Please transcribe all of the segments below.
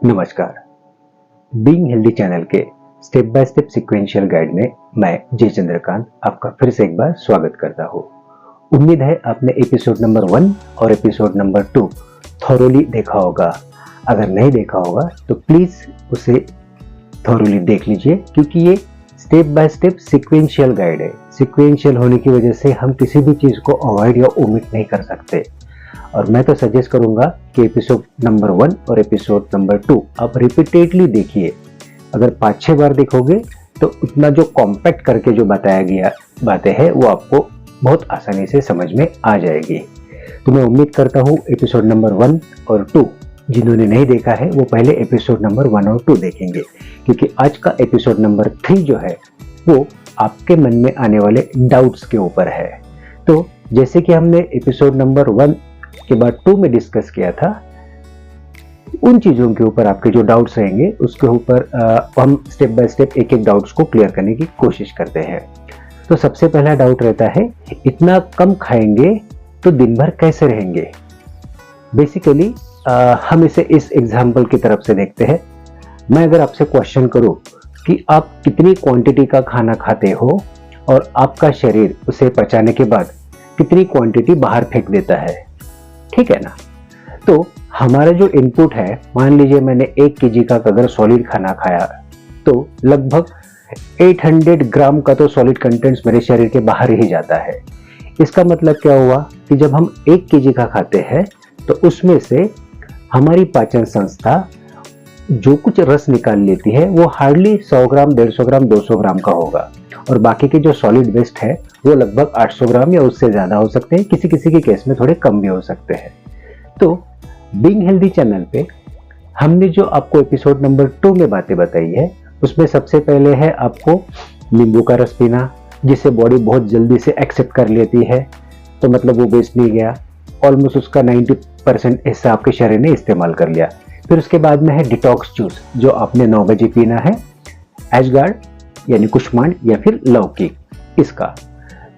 नमस्कार। Being healthy channel के step by step sequential guide में मैं जय चंद्रकांत आपका फिर से एक बार स्वागत करता हूँ। उम्मीद है आपने एपिसोड नंबर 1 और एपिसोड नंबर 2 थॉरोली देखा होगा। अगर नहीं देखा होगा तो प्लीज उसे थॉरोली देख लीजिए, क्योंकि ये step by step sequential guide है। सीक्वेंशियल होने की वजह से हम किसी भी चीज को अवॉइड या ओमिट नहीं कर सकते। और मैं तो सजेस्ट करूंगा कि एपिसोड नंबर 1 और एपिसोड नंबर 2 आप रिपीटेडली देखिए। अगर 5-6 बार देखोगे तो उतना जो कॉम्पैक्ट करके जो बताया गया बातें हैं वो आपको बहुत आसानी से समझ में आ जाएगी। तो मैं उम्मीद करता हूँ एपिसोड नंबर 1 और 2 जिन्होंने नहीं देखा है वो पहले एपिसोड नंबर 1 और 2 देखेंगे, क्योंकि आज का एपिसोड नंबर 3 जो है वो आपके मन में आने वाले डाउट्स के ऊपर है। तो जैसे कि हमने एपिसोड नंबर 1 के बाद 2 में डिस्कस किया था, उन चीजों के ऊपर आपके जो डाउट्स रहेंगे उसके ऊपर हम स्टेप बाय स्टेप एक एक डाउट्स को क्लियर करने की कोशिश करते हैं। तो सबसे पहला डाउट रहता है, इतना कम खाएंगे तो दिन भर कैसे रहेंगे। बेसिकली हम इसे इस एग्जाम्पल की तरफ से देखते हैं। मैं अगर आपसे क्वेश्चन करूं कि आप कितनी क्वांटिटी का खाना खाते हो और आपका शरीर उसे पचाने के बाद कितनी क्वांटिटी बाहर फेंक देता है, ठीक है ना। तो हमारा जो इनपुट है, मान लीजिए मैंने 1 केजी का अगर सॉलिड खाना खाया तो लगभग 800 ग्राम का तो सॉलिड कंटेंट्स मेरे शरीर के बाहर ही जाता है। इसका मतलब क्या हुआ कि जब हम 1 केजी का खाते हैं तो उसमें से हमारी पाचन संस्था जो कुछ रस निकाल लेती है वो हार्डली 100 ग्राम, 150 ग्राम, 200 ग्राम का होगा, और बाकी के जो सॉलिड वेस्ट है वो लगभग 800 ग्राम या उससे ज्यादा हो सकते हैं, किसी किसी के केस में थोड़े कम भी हो सकते हैं। तो बीइंग हेल्दी चैनल पे हमने जो आपको एपिसोड नंबर 2 में बातें बताई है उसमें सबसे पहले है आपको नींबू का रस पीना, जिसे बॉडी बहुत जल्दी से एक्सेप्ट कर लेती है। तो मतलब वो वेस्ट नहीं गया, ऑलमोस्ट उसका 90% हिस्सा आपके शरीर ने इस्तेमाल कर लिया। फिर उसके बाद में है डिटॉक्स जूस, जो आपने 9 बजे पीना है, एशगार्ड यानी कुष्मांड या फिर लौकी इसका।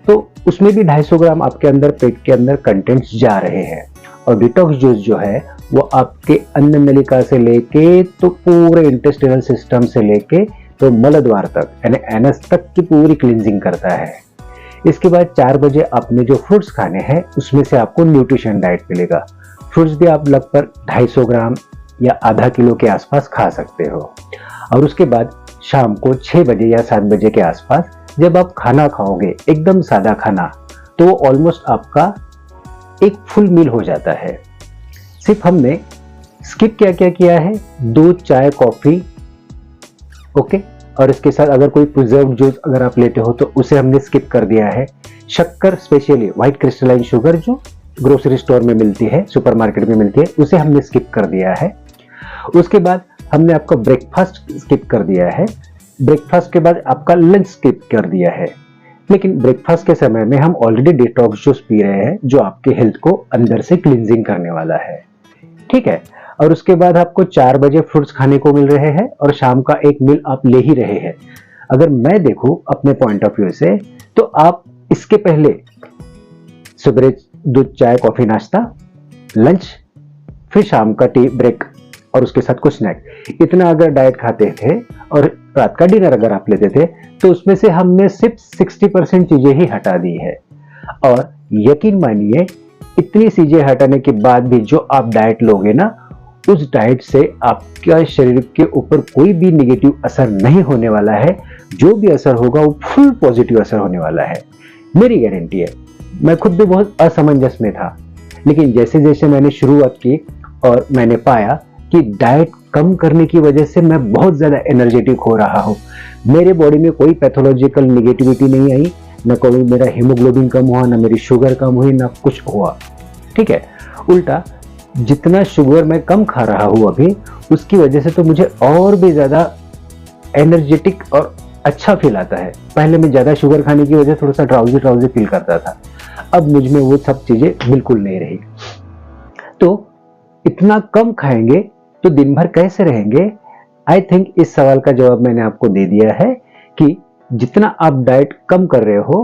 तो उसमें भी 250 ग्राम आपके अंदर पेट के अंदर कंटेंट्स जा रहे हैं। और डिटॉक्स जूस जो है वो आपके अन्न नलिका से लेके तो पूरे इंटेस्टिनल सिस्टम से लेके तो मलद्वार तक यानी एनस तक की पूरी क्लींजिंग करता है। इसके बाद 4 बजे आपने जो फ्रूट्स खाने हैं उसमें से आपको न्यूट्रिशन डाइट मिलेगा। फ्रूट्स भी आप लगभग 250 ग्राम या आधा किलो के आसपास खा सकते हो। और उसके बाद शाम को 6 बजे या 7 बजे के आसपास जब आप खाना खाओगे, एकदम सादा खाना, तो ऑलमोस्ट आपका एक फुल मील हो जाता है। सिर्फ हमने स्किप क्या क्या किया है, दूध, चाय, कॉफी, ओके, और इसके साथ अगर कोई प्रिजर्व जूस अगर आप लेते हो तो उसे हमने स्किप कर दिया है। शक्कर, स्पेशली व्हाइट क्रिस्टलाइन शुगर जो ग्रोसरी स्टोर में मिलती है, सुपरमार्केट में मिलती है, उसे हमने स्किप कर दिया है। उसके बाद हमने आपका ब्रेकफास्ट स्किप कर दिया है। ब्रेकफास्ट के बाद आपका लंच स्किप कर दिया है। लेकिन ब्रेकफास्ट के समय में हम ऑलरेडी डिटॉक्स जूस पी रहे हैं जो आपके हेल्थ को अंदर से क्लींजिंग करने वाला है, ठीक है। और उसके बाद आपको 4 बजे फ्रूट्स खाने को मिल रहे हैं और शाम का एक मील आप ले ही रहे हैं। अगर मैं देखूं अपने पॉइंट ऑफ व्यू से तो आप इसके पहले सुबह दूध, चाय, कॉफी, नाश्ता, लंच, फिर शाम का टी ब्रेक और उसके साथ कुछ स्नैक, इतना अगर डाइट खाते थे और रात का डिनर अगर आप लेते थे तो उसमें से हमने सिर्फ 60% चीजें ही हटा दी है। और यकीन मानिए इतनी चीजें हटाने के बाद भी जो आप डाइट लोगे ना, उस डाइट से आपका शरीर के ऊपर कोई भी नेगेटिव असर नहीं होने वाला है। जो भी असर होगा वो फुल पॉजिटिव असर होने वाला है, मेरी गारंटी है। मैं खुद भी बहुत असमंजस में था, लेकिन जैसे जैसे मैंने शुरुआत की और मैंने पाया कि डाइट कम करने की वजह से मैं बहुत ज्यादा एनर्जेटिक हो रहा हूँ। मेरे बॉडी में कोई पैथोलॉजिकल नेगेटिविटी नहीं आई, न कोई मेरा हीमोग्लोबिन कम हुआ, न मेरी शुगर कम हुई, न कुछ हुआ, ठीक है। उल्टा जितना शुगर मैं कम खा रहा हूँ अभी, उसकी वजह से तो मुझे और भी ज्यादा एनर्जेटिक और अच्छा फील आता है। पहले मैं ज्यादा शुगर खाने की वजह से थोड़ा सा ड्राउजी फील करता था, अब मुझ में वो सब चीजें बिल्कुल नहीं रही। तो इतना कम खाएंगे तो दिन भर कैसे रहेंगे? आई थिंक इस सवाल का जवाब मैंने आपको दे दिया है कि जितना आप डाइट कम कर रहे हो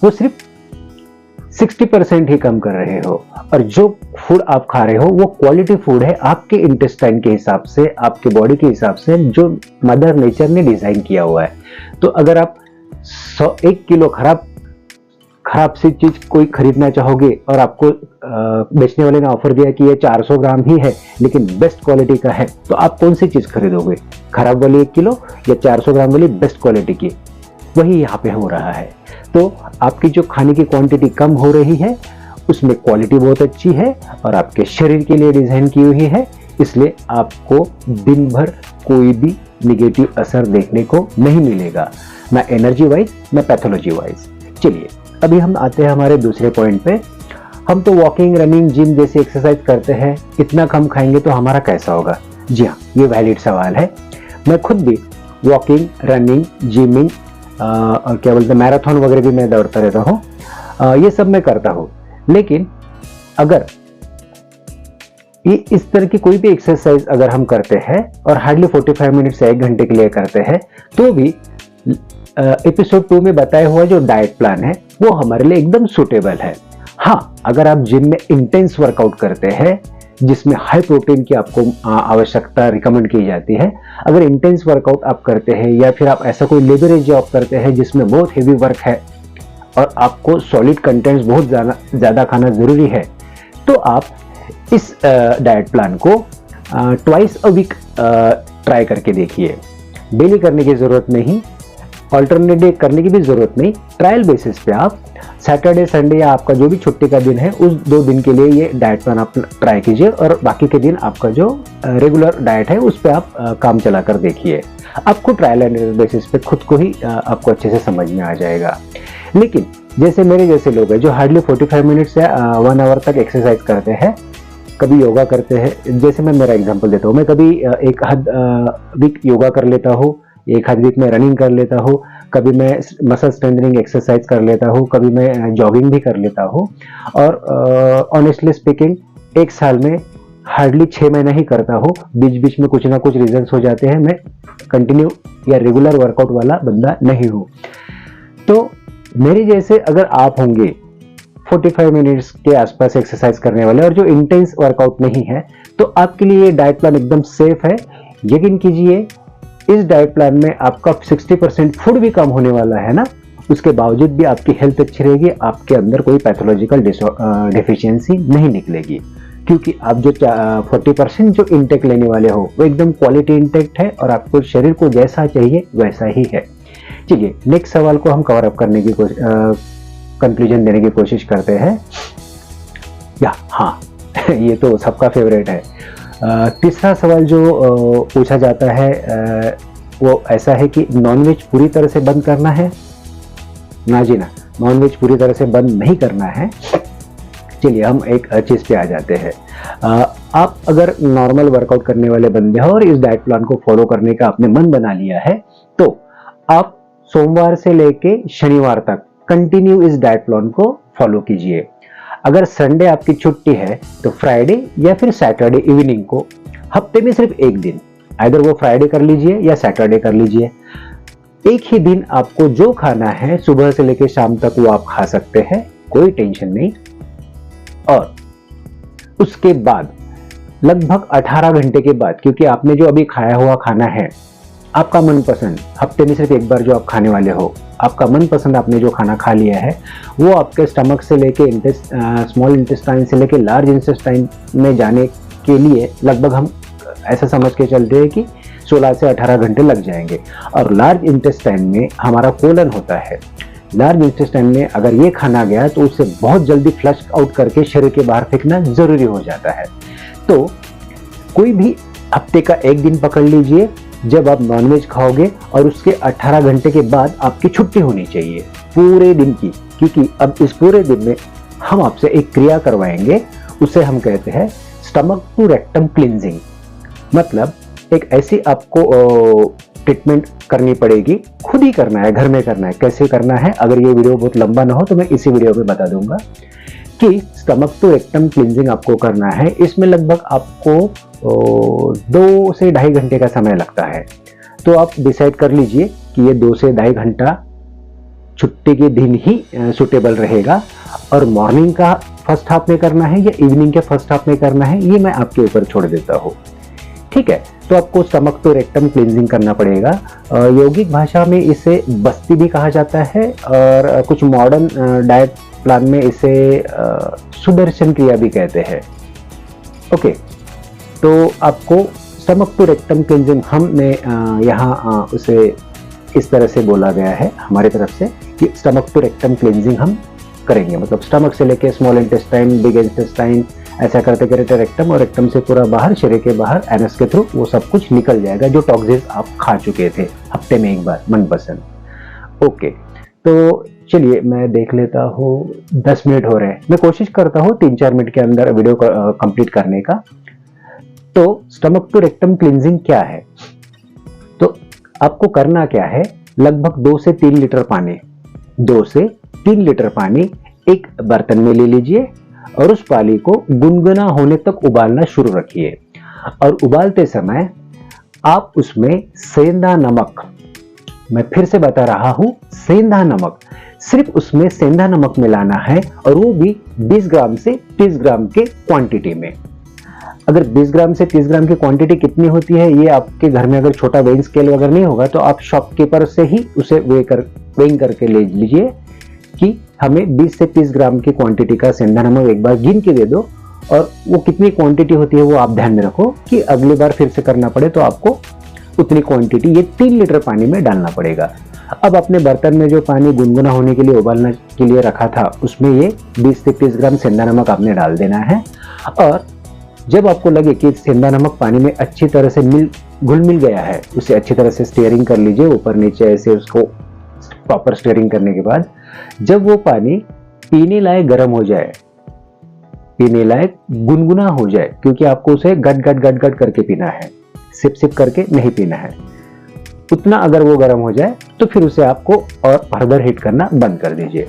वो सिर्फ 60% ही कम कर रहे हो, और जो फूड आप खा रहे हो वो क्वालिटी फूड है आपके इंटेस्टाइन के हिसाब से, आपके बॉडी के हिसाब से, जो मदर नेचर ने डिजाइन किया हुआ है। तो अगर आप 1 किलो खराब सी चीज कोई खरीदना चाहोगे और आपको बेचने वाले ने ऑफर दिया कि ये 400 ग्राम ही है लेकिन बेस्ट क्वालिटी का है, तो आप कौन सी चीज खरीदोगे? खराब वाली 1 किलो या 400 ग्राम वाली बेस्ट क्वालिटी की? वही यहाँ पे हो रहा है। तो आपकी जो खाने की क्वांटिटी कम हो रही है उसमें क्वालिटी बहुत अच्छी है और आपके शरीर के लिए डिजाइन की हुई है, इसलिए आपको दिन भर कोई भी निगेटिव असर देखने को नहीं मिलेगा, ना एनर्जी वाइज ना पैथोलॉजी वाइज। चलिए अभी हम आते हैं हमारे दूसरे पॉइंट पे। हम तो वॉकिंग, रनिंग, जिम जैसी एक्सरसाइज करते हैं, इतना कम खाएंगे तो हमारा कैसा होगा? जी हाँ, ये वैलिड सवाल है। मैं खुद भी वॉकिंग, रनिंग, जिमिंग और क्या बोलते हैं मैराथन वगैरह भी मैं दौड़ता रहता हूँ, ये सब मैं करता हूँ। लेकिन अगर ये इस तरह की कोई भी एक्सरसाइज अगर हम करते हैं और हार्डली 45 मिनट से 1 घंटे के लिए करते हैं, तो भी एपिसोड 2 में बताया हुआ जो डाइट प्लान है वो हमारे लिए एकदम सुटेबल है। हाँ, अगर आप जिम में इंटेंस वर्कआउट करते हैं जिसमें हाई प्रोटीन की आपको आवश्यकता रिकमेंड की जाती है, अगर इंटेंस वर्कआउट आप करते हैं या फिर आप ऐसा कोई लेबरेज जॉब करते हैं जिसमें बहुत हेवी वर्क है और आपको सॉलिड कंटेंट्स बहुत ज़्यादा खाना ज़रूरी है, तो आप इस डाइट प्लान को ट्वाइस अ वीक ट्राई करके देखिए। डेली करने की ज़रूरत नहीं, ऑल्टरनेट डे करने की भी ज़रूरत नहीं। ट्रायल बेसिस पे आप सैटरडे, संडे या आपका जो भी छुट्टी का दिन है उस 2 दिन के लिए ये डाइट प्लान आप ट्राई कीजिए और बाकी के दिन आपका जो रेगुलर डाइट है उस पर आप काम चला कर देखिए। आपको ट्रायल एंड एरर बेसिस पे खुद को ही आपको अच्छे से समझ में आ जाएगा। लेकिन जैसे मेरे जैसे लोग हैं जो हार्डली 45 मिनट से 1 आवर तक एक्सरसाइज करते हैं, कभी योगा करते हैं, जैसे मैं मेरा एग्जांपल देता हूँ, मैं कभी एक आध वीक योगा कर लेता हूँ, एक आध वीक में रनिंग कर लेता हूँ, कभी मैं मसल स्ट्रेंथनिंग एक्सरसाइज कर लेता हूँ, कभी मैं जॉगिंग भी कर लेता हूँ। और ऑनेस्टली स्पीकिंग 1 साल में हार्डली 6 महीना ही करता हूँ, बीच बीच में कुछ ना कुछ रीजंस हो जाते हैं, मैं कंटिन्यू या रेगुलर वर्कआउट वाला बंदा नहीं हूँ। तो मेरे जैसे अगर आप होंगे 45 मिनट्स के आसपास एक्सरसाइज करने वाले और जो इंटेंस वर्कआउट नहीं है, तो आपके लिए ये डाइट प्लान एकदम सेफ है। यकीन कीजिए इस डाइट प्लान में आपका 60% फूड भी कम होने वाला है ना, उसके बावजूद भी आपकी हेल्थ अच्छी रहेगी, आपके अंदर कोई पैथोलॉजिकल डेफिशिएंसी नहीं निकलेगी, क्योंकि आप जो 40% जो इंटेक लेने वाले हो वो एकदम क्वालिटी इंटेक्ट है और आपको शरीर को जैसा चाहिए वैसा ही है। चलिए नेक्स्ट सवाल को हम कवर अप करने की कंक्लूजन देने की कोशिश करते हैं। हाँ ये तो सबका फेवरेट है। तीसरा सवाल जो पूछा जाता है वो ऐसा है कि नॉनवेज पूरी तरह से बंद करना है? ना जी ना, नॉनवेज पूरी तरह से बंद नहीं करना है। चलिए हम एक चीज़ पे आ जाते हैं। आप अगर नॉर्मल वर्कआउट करने वाले बंदे हो और इस डाइट प्लान को फॉलो करने का आपने मन बना लिया है, तो आप सोमवार से लेके शनिवार तक कंटिन्यू इस डाइट प्लान को फॉलो कीजिए। अगर संडे आपकी छुट्टी है तो फ्राइडे या फिर सैटरडे इवनिंग को, हफ्ते में सिर्फ 1 दिन, आइदर वो फ्राइडे कर लीजिए या सैटरडे कर लीजिए, एक ही दिन आपको जो खाना है सुबह से लेकर शाम तक वो आप खा सकते हैं, कोई टेंशन नहीं। और उसके बाद लगभग 18 घंटे के बाद, क्योंकि आपने जो अभी खाया हुआ खाना है आपका मनपसंद, हफ्ते में सिर्फ 1 बार जो आप खाने वाले हो, आपका मनपसंद आपने जो खाना खा लिया है वो आपके स्टमक से लेके स्मॉल इंटेस्टाइन से लेके लार्ज इंटेस्टाइन में जाने के लिए लगभग हम ऐसा समझ के चलते हैं कि 16 से 18 घंटे लग जाएंगे। और लार्ज इंटेस्टाइन में हमारा कोलन होता है, लार्ज इंटेस्टाइन में अगर ये खाना गया तो उसे बहुत जल्दी फ्लश आउट करके शरीर के बाहर फेंकना जरूरी हो जाता है। तो कोई भी हफ्ते का 1 दिन पकड़ लीजिए जब आप नॉनवेज खाओगे और उसके 18 घंटे के बाद आपकी छुट्टी होनी चाहिए पूरे दिन की, क्योंकि अब इस पूरे दिन में हम आपसे एक क्रिया करवाएंगे, उसे हम कहते हैं स्टमक टू रेक्टम क्लींजिंग। मतलब एक ऐसी आपको ट्रीटमेंट करनी पड़ेगी, खुद ही करना है, घर में करना है। कैसे करना है, अगर ये वीडियो बहुत लंबा ना हो तो मैं इसी वीडियो में बता दूंगा कि स्टमक टू रेक्टम क्लींजिंग आपको करना है। इसमें लगभग आपको 2 से 2.5 घंटे का समय लगता है। तो आप डिसाइड कर लीजिए कि ये 2 से 2.5 घंटा छुट्टी के दिन ही सुटेबल रहेगा, और मॉर्निंग का फर्स्ट हाफ में करना है या इवनिंग के फर्स्ट हाफ में करना है, ये मैं आपके ऊपर छोड़ देता हूँ। ठीक है, तो आपको स्टमक टू रेक्टम क्लींजिंग करना पड़ेगा। यौगिक भाषा में इसे बस्ती भी कहा जाता है, और कुछ मॉडर्न डाइट प्लान में इसे सुदर्शन क्रिया भी कहते हैं। ओके, तो आपको स्टमक टू रेक्टम क्लींजिंग हमने यहाँ उसे इस तरह से बोला गया है हमारी तरफ से कि स्टमक टू रेक्टम क्लींजिंग हम करेंगे, मतलब स्टमक से लेके स्मॉल इंटेस्टाइन, बिग इंटेस्टाइन, ऐसा करते करते रेक्टम, और रेक्टम से पूरा बाहर, शरीर के बाहर एनस के थ्रू वो सब कुछ निकल जाएगा जो टॉक्सिन्स आप खा चुके थे हफ्ते में एक बार मनपसंद। ओके, तो चलिए मैं देख लेता हूँ, 10 मिनट हो रहे हैं। मैं कोशिश करता हूँ 3-4 मिनट के अंदर वीडियो कंप्लीट करने का। तो स्टमक टू रेक्टम क्लींजिंग क्या है? तो आपको करना क्या है, लगभग 2 से 3 लीटर पानी, 2 से 3 लीटर पानी एक बर्तन में ले लीजिए, और उस पानी को गुनगुना होने तक उबालना शुरू रखिए। और उबालते समय आप उसमें सेंधा नमक, मैं फिर से बता रहा हूं, सेंधा नमक, सिर्फ उसमें सेंधा नमक मिलाना है, और वो भी 20 ग्राम से 30 ग्राम के क्वांटिटी में। अगर 20 ग्राम से 30 ग्राम की क्वांटिटी कितनी होती है, ये आपके घर में अगर छोटा वेइंग स्केल वगैरह नहीं होगा, तो आप शॉपकीपर से ही उसे वेइंग करके ले लीजिए कि हमें 20 से 30 ग्राम की क्वांटिटी का सेंधा नमक एक बार गिन के दे दो, और वो कितनी क्वांटिटी होती है वो आप ध्यान में रखो कि अगली बार फिर से करना पड़े तो आपको उतनी क्वांटिटी, ये 3 लीटर पानी में डालना पड़ेगा। अब अपने बर्तन में जो पानी गुनगुना होने के लिए, उबालने के लिए रखा था, उसमें ये 20 से 30 ग्राम सेंधा नमक आपने डाल देना है। और जब आपको लगे कि सेंधा नमक पानी में अच्छी तरह से घुल मिल गया है, उसे अच्छी तरह से स्टीयरिंग कर लीजिए, ऊपर नीचे ऐसे उसको प्रॉपर स्टीयरिंग करने के बाद जब वो पानी पीने लायक गर्म हो जाए, पीने लायक गुनगुना हो जाए, क्योंकि आपको उसे गट गट गट गट करके पीना है, सिप सिप करके नहीं पीना है, उतना अगर वो गर्म हो जाए तो फिर उसे आपको और फर्दर हीट करना बंद कर दीजिए।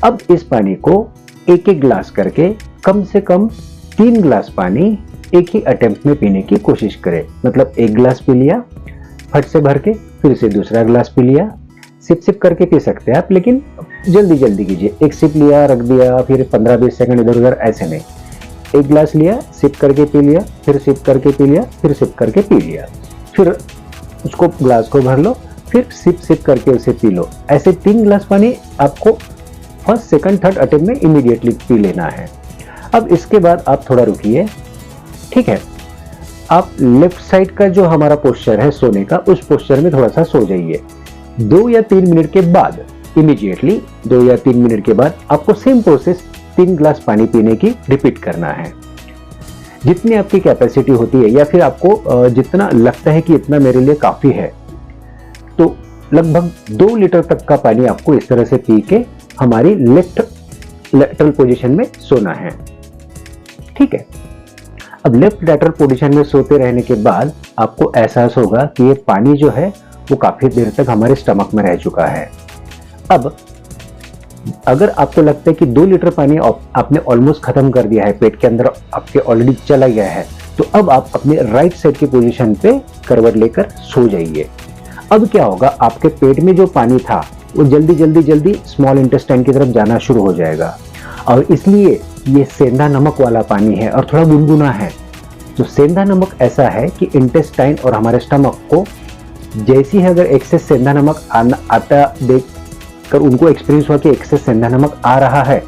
अब इस पानी को एक एक ग्लास करके, कम से कम 3 ग्लास पानी एक ही अटेम्प्ट में पीने की कोशिश करें। मतलब एक ग्लास पी लिया फट से भर के, फिर से दूसरा ग्लास पी लिया, सिप सिप करके पी सकते हैं आप, लेकिन जल्दी जल्दी कीजिए। एक सिप लिया, रख दिया, फिर 15-20 सेकंड इधर उधर, ऐसे नहीं। एक ग्लास लिया, सिप करके पी लिया, फिर सिप करके पी लिया, फिर सिप करके पी लिया, फिर उसको ग्लास को भर लो, फिर सिप सिप करके उसे पी लो। ऐसे 3 ग्लास पानी आपको फर्स्ट, सेकंड, थर्ड अटेम्प्ट में इमीडिएटली पी लेना है। अब इसके बाद आप थोड़ा रुकिए, ठीक है। आप लेफ्ट साइड का जो हमारा पोस्चर है सोने का, उस पोस्चर में थोड़ा सा सो जाइए। 2 या 3 मिनट के बाद, इमीडिएटली 2 या 3 मिनट के बाद आपको सेम प्रोसेस 3 ग्लास पानी पीने की रिपीट करना है। जितनी आपकी कैपेसिटी होती है, या फिर आपको जितना लगता है कि इतना मेरे लिए काफी है, तो लगभग 2 लीटर तक का पानी आपको इस तरह से पी के हमारी लेटरल पोजीशन में सोना है, ठीक है। अब लेफ्ट लेटरल पोजीशन में सोते रहने के बाद आपको एहसास होगा कि ये पानी जो है वो काफी देर तक हमारे स्टमक में रह चुका है। अब अगर आपको लगता है कि 2 लीटर पानी आपने ऑलमोस्ट खत्म कर दिया है, पेट के अंदर आपके ऑलरेडी चला गया है, तो अब आप अपने राइट साइड की पोजीशन पे करवट लेकर सो जाइए। अब क्या होगा, आपके पेट में जो पानी था वो जल्दी जल्दी जल्दी स्मॉल इंटेस्टाइन की तरफ जाना शुरू हो जाएगा, और इसलिए ये सेंधा नमक वाला पानी है और थोड़ा गुनगुना है। तो सेंधा नमक ऐसा है कि इंटेस्टाइन और हमारे स्टमक को जैसी है, अगर एक्सेस सेंधा नमक आता देख कर उनको एक्सपीरियंस हुआ कि एक्सेस सेंधा नमक आ रहा है,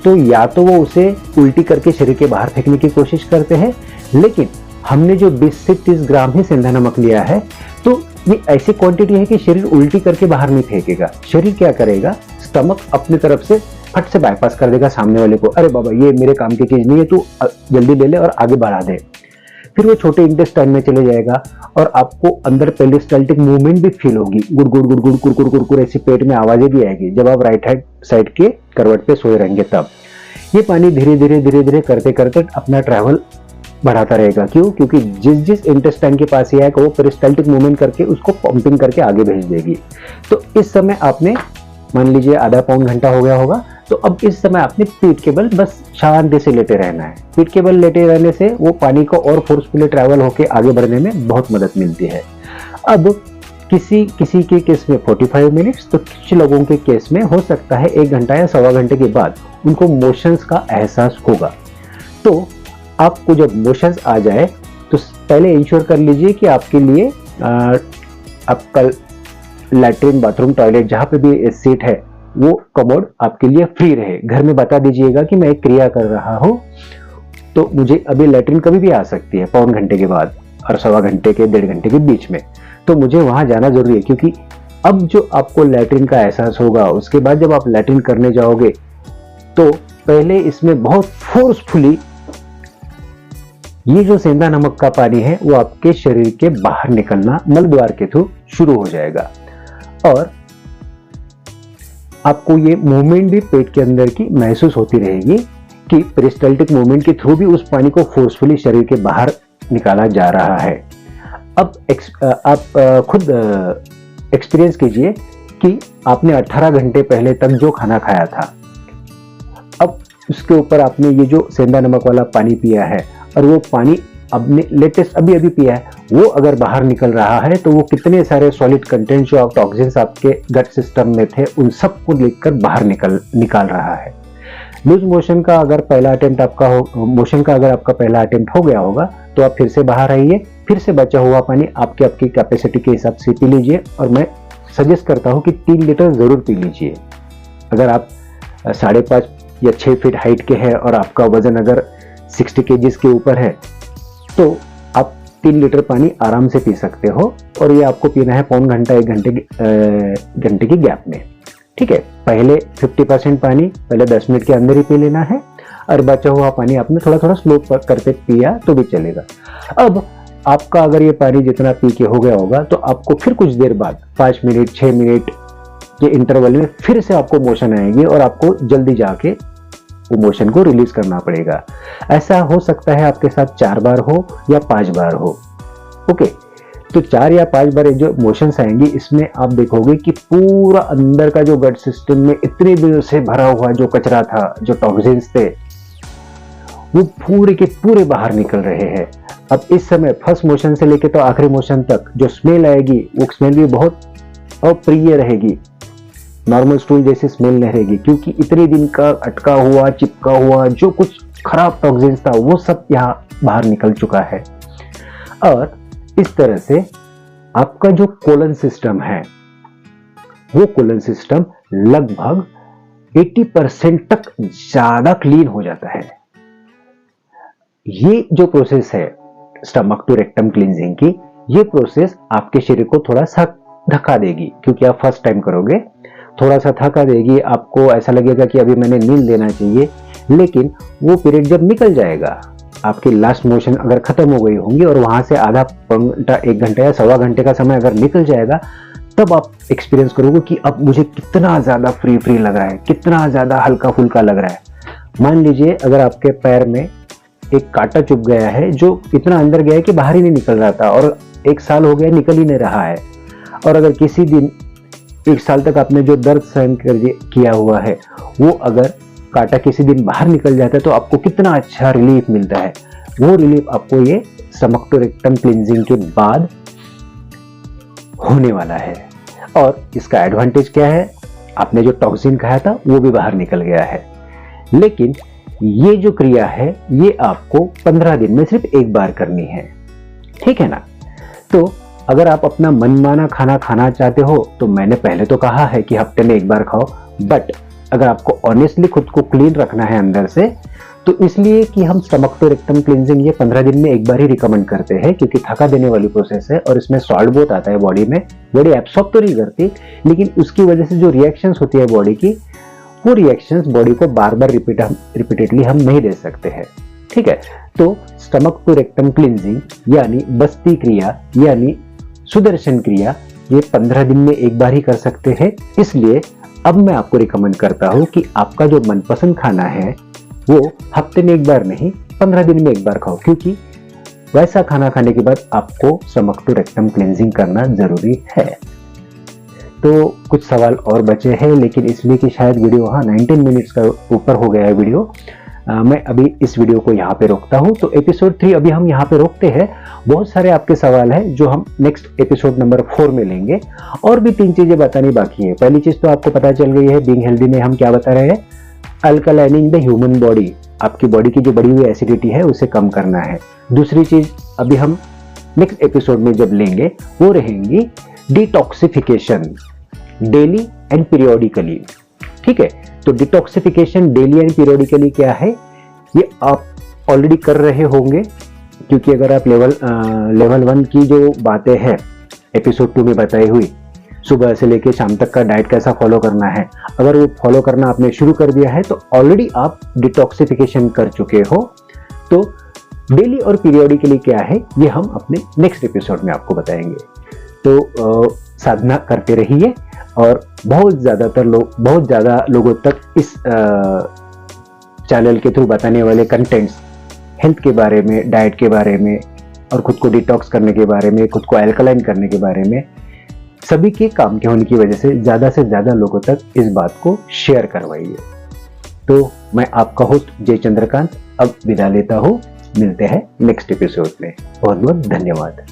तो या तो वो उसे उल्टी करके शरीर के बाहर फेंकने की कोशिश करते हैं, लेकिन हमने जो 20 से 30 ग्राम ही सेंधा नमक लिया है, तो ये ऐसी क्वांटिटी है कि शरीर उल्टी करके बाहर नहीं फेंकेगा। शरीर क्या करेगा, स्टमक अपनी तरफ से फट से बाईपास कर देगा सामने वाले को, अरे बाबा ये मेरे काम की चीज नहीं है, तू जल्दी ले ले और आगे बढ़ा दे। फिर वो छोटे इंटेस्टाइन में चले जाएगा और आपको अंदर पेरिस्टाल्टिक मूवमेंट भी फील होगी, गुड़ गुड़ गुड़ गुड़ कुरकुर कुरकुर ऐसी पेट में आवाजें भी आएगी जब आप राइट हैंड साइड के करवट पे सोए रहेंगे। तब ये पानी धीरे धीरे धीरे धीरे करते करते अपना ट्रैवल बढ़ाता रहेगा। क्यों? क्योंकि जिस जिस इंटेस्टाइन के पास ही आएगा वो पेरिस्टाल्टिक मूवमेंट करके उसको पंपिंग करके आगे भेज देगी। तो इस समय आपने मान लीजिए आधा पौन घंटा हो गया होगा, तो अब इस समय आपने पीठ के बल बस शांति से लेटे रहना है। पीठ के बल लेटे रहने से वो पानी को और फोर्सफुली ट्रैवल होकर आगे बढ़ने में बहुत मदद मिलती है। अब किसी किसी के केस में 45 मिनट्स, तो कुछ लोगों के केस में हो सकता है 1 घंटा या सवा घंटे के बाद उनको मोशंस का एहसास होगा। तो आपको जब मोशंस आ जाए तो पहले इंश्योर कर लीजिए कि आपके लिए आपका लैट्रिन, बाथरूम, टॉयलेट जहाँ पे भी सीट है वो कमोड आपके लिए फ्री रहे। घर में बता दीजिएगा कि मैं एक क्रिया कर रहा हूँ, तो मुझे अभी लैट्रिन कभी भी आ सकती है पौन घंटे के बाद और सवा घंटे के 1.5 घंटे के बीच में, तो मुझे वहां जाना जरूरी है। क्योंकि अब जो आपको लैट्रिन का एहसास होगा, उसके बाद जब आप लैट्रिन करने जाओगे तो पहले इसमें बहुत फोर्सफुली ये जो सेंधा नमक का पानी है वो आपके शरीर के बाहर निकलना मल द्वार के थ्रू शुरू हो जाएगा, और आपको ये मूवमेंट भी पेट के अंदर की महसूस होती रहेगी कि पेरिस्टाल्टिक मूवमेंट के थ्रू भी उस पानी को फोर्सफुली शरीर के बाहर निकाला जा रहा है। अब आप खुद एक्सपीरियंस कीजिए कि आपने 18 घंटे पहले तक जो खाना खाया था, अब उसके ऊपर आपने ये जो सेंधा नमक वाला पानी पिया है और वो पानी आपने लेटेस्ट अभी अभी पिया है, वो अगर बाहर निकल रहा है तो वो कितने सारे सॉलिड कंटेंट जो आप टॉक्सिन्स आपके गट सिस्टम में थे उन सबको लेकर बाहर निकाल रहा है। लूज मोशन का अगर पहला अटेम्प्ट आपका पहला अटेम्प्ट हो गया होगा तो आप फिर से बाहर आइए, फिर से बचा हुआ पानी आपकी कैपेसिटी के हिसाब से पी लीजिए, और मैं सजेस्ट करता हूँ कि 3 लीटर जरूर पी लीजिए। अगर आप 5.5 या 6 फीट हाइट के हैं और आपका वजन अगर 60 kg के ऊपर है तो आप 3 लीटर पानी आराम से पी सकते हो, और ये आपको पीना है पौन घंटा 1 घंटे की गैप में। ठीक है, पहले 50% पानी पहले 10 मिनट के अंदर ही पी लेना है, और बचा हुआ पानी आपने थोड़ा थोड़ा स्लो करते पिया तो भी चलेगा। अब आपका अगर ये पानी जितना पी के हो गया होगा तो आपको फिर कुछ देर बाद 5 मिनट 6 मिनट के इंटरवल में फिर से आपको मोशन आएगी, और आपको जल्दी जाके वो मोशन को रिलीज करना पड़ेगा। ऐसा हो सकता है आपके साथ 4 बार हो या 5 बार हो। ओके, तो 4 या 5 बार जो मोशंस आएंगी इसमें आप देखोगे कि पूरा अंदर का जो गट सिस्टम में इतने दिनों से भरा हुआ जो कचरा था, जो टॉक्सिन्स थे, वो पूरे के पूरे बाहर निकल रहे हैं। अब इस समय फर्स्ट मोशन से लेके तो आखिरी मोशन तक जो स्मेल आएगी वो स्मेल भी बहुत अप्रिय रहेगी, नॉर्मल स्टूल जैसी स्मेल नहीं रहेगी, क्योंकि इतने दिन का अटका हुआ चिपका हुआ जो कुछ खराब टॉक्सिन्स था वो सब यहाँ बाहर निकल चुका है। और इस तरह से आपका जो कोलन सिस्टम है वो कोलन सिस्टम लगभग 80% तक ज्यादा क्लीन हो जाता है। ये जो प्रोसेस है स्टमक टू रेक्टम क्लींजिंग की, ये प्रोसेस आपके शरीर को थोड़ा सा धक्का देगी, क्योंकि आप फर्स्ट टाइम करोगे, थोड़ा सा थका देगी, आपको ऐसा लगेगा कि अभी मैंने नींद लेना चाहिए, लेकिन वो पीरियड जब निकल जाएगा, आपकी लास्ट मोशन अगर खत्म हो गई होंगी और वहां से आधा घंटा 1 घंटा या सवा घंटे का समय अगर निकल जाएगा, तब आप एक्सपीरियंस करोगे कि अब मुझे कितना ज्यादा फ्री लग रहा है, कितना ज्यादा हल्का फुल्का लग रहा है। मान लीजिए अगर आपके पैर में एक कांटा चुभ गया है जो इतना अंदर गया है कि बाहर ही नहीं निकल रहा था, और 1 साल हो गया निकल ही नहीं रहा है, और अगर किसी दिन 1 साल तक आपने जो दर्द सहन किया हुआ है वो अगर कांटा किसी दिन बाहर निकल जाता है तो आपको कितना अच्छा रिलीफ मिलता है। वो रिलीफ आपको ये स्टमक टू रेक्टम क्लींजिंग के बाद होने वाला है। और इसका एडवांटेज क्या है, आपने जो टॉक्सिन खाया था वो भी बाहर निकल गया है। लेकिन ये जो क्रिया है ये आपको 15 दिन में सिर्फ 1 बार करनी है, ठीक है ना। तो अगर आप अपना मनमाना खाना खाना चाहते हो तो मैंने पहले तो कहा है कि हफ्ते में 1 बार खाओ, बट अगर आपको ऑनेस्टली खुद को क्लीन रखना है अंदर से, तो इसलिए कि हम स्टमक टू रेक्टम क्लींजिंग ये 15 दिन में 1 बार ही रिकमेंड करते हैं, क्योंकि थका देने वाली प्रोसेस है और इसमें सॉल्ट बहुत आता है बॉडी में। बॉडी एब्सॉर्ब तो नहीं करती, लेकिन उसकी वजह से जो रिएक्शंस होती है बॉडी की, वो रिएक्शंस बॉडी को बार बार रिपीटेडली हम नहीं दे सकते हैं, ठीक है। तो स्टमक टू रेक्टम क्लींजिंग यानी बस्ती क्रिया यानी सुदर्शन क्रिया ये 15 दिन में 1 बार ही कर सकते हैं। इसलिए अब मैं आपको रिकमेंड करता हूं कि आपका जो मनपसंद खाना है वो हफ्ते में 1 बार नहीं 15 दिन में 1 बार खाओ, क्योंकि वैसा खाना खाने के बाद आपको स्टमक टू रेक्टम क्लींजिंग करना जरूरी है। तो कुछ सवाल और बचे हैं, लेकिन इसलिए कि शायद वीडियो 19 मिनट्स का ऊपर हो गया है वीडियो, मैं अभी इस वीडियो को यहाँ पे रोकता हूँ। तो एपिसोड 3 अभी हम यहाँ पे रोकते हैं। बहुत सारे आपके सवाल है जो हम नेक्स्ट एपिसोड नंबर 4 में लेंगे। और भी 3 चीजें बतानी बाकी है। पहली चीज तो आपको पता चल गई है, बीइंग हेल्दी में हम क्या बता रहे हैं, अल्कलाइनिंग द ह्यूमन बॉडी, आपकी बॉडी की जो बढ़ी हुई एसिडिटी है उसे कम करना है। दूसरी चीज अभी हम नेक्स्ट एपिसोड में जब लेंगे वो रहेंगी डिटॉक्सिफिकेशन, डेली एंड पीरियोडिकली। ठीक है, तो डिटॉक्सिफिकेशन डेली एंड पीरियोडिकली क्या है, ये आप ऑलरेडी कर रहे होंगे, क्योंकि अगर आप लेवल 1 की जो बातें हैं एपिसोड 2 में बताई हुई, सुबह से लेके शाम तक का डाइट कैसा फॉलो करना है, अगर वो फॉलो करना आपने शुरू कर दिया है तो ऑलरेडी आप डिटॉक्सिफिकेशन कर चुके हो। तो डेली और पीरियोडिकली क्या है ये हम अपने नेक्स्ट एपिसोड में आपको बताएंगे। तो साधना करते रहिए और बहुत ज़्यादा लोगों तक इस चैनल के थ्रू बताने वाले कंटेंट्स, हेल्थ के बारे में, डाइट के बारे में और खुद को डिटॉक्स करने के बारे में, खुद को अल्कलाइन करने के बारे में, सभी के काम के होने की वजह से ज़्यादा लोगों तक इस बात को शेयर करवाइए। तो मैं आपका होस्ट जय चंद्रकांत अब विदा लेता हूँ। मिलते हैं नेक्स्ट एपिसोड में। बहुत बहुत धन्यवाद।